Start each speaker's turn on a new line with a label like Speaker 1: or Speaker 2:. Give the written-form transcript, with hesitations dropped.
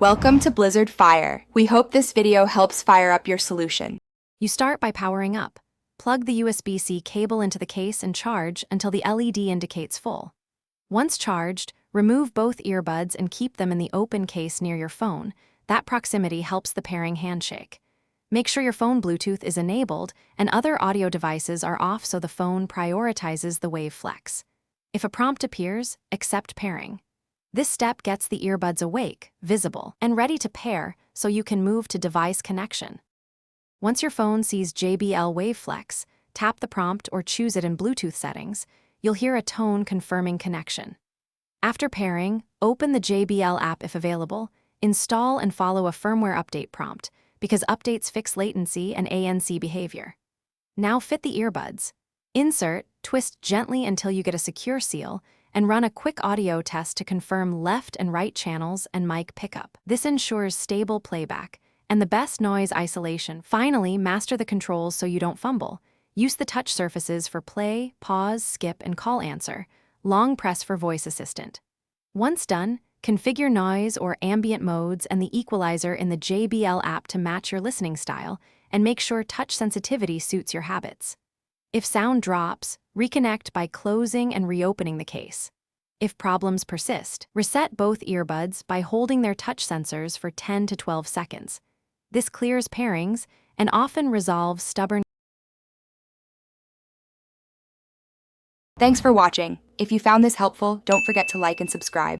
Speaker 1: Welcome to Blizzard Fire. We hope this video helps fire up your solution.
Speaker 2: You start by powering up. Plug the USB-C cable into the case and charge until the LED indicates full. Once charged, remove both earbuds and keep them in the open case near your phone. That proximity helps the pairing handshake. Make sure your phone Bluetooth is enabled and other audio devices are off so the phone prioritizes the Wave Flex. If a prompt appears, accept pairing. This step gets the earbuds awake, visible, and ready to pair so you can move to device connection. Once your phone sees JBL Wave Flex, tap the prompt or choose it in Bluetooth settings. You'll hear a tone confirming connection. After pairing, open the JBL app if available, install and follow a firmware update prompt, because updates fix latency and ANC behavior. Now fit the earbuds. Insert, twist gently until you get a secure seal, and run a quick audio test to confirm left and right channels and mic pickup. This ensures stable playback and the best noise isolation. Finally, master the controls so you don't fumble. Use the touch surfaces for play, pause, skip, and call answer. Long press for voice assistant. Once done, configure noise or ambient modes and the equalizer in the JBL app to match your listening style, and make sure touch sensitivity suits your habits. If sound drops, reconnect by closing and reopening the case. If problems persist, reset both earbuds by holding their touch sensors for 10 to 12 seconds. This clears pairings and often resolves stubborn.
Speaker 1: Thanks for watching. If you found this helpful, don't forget to like and subscribe.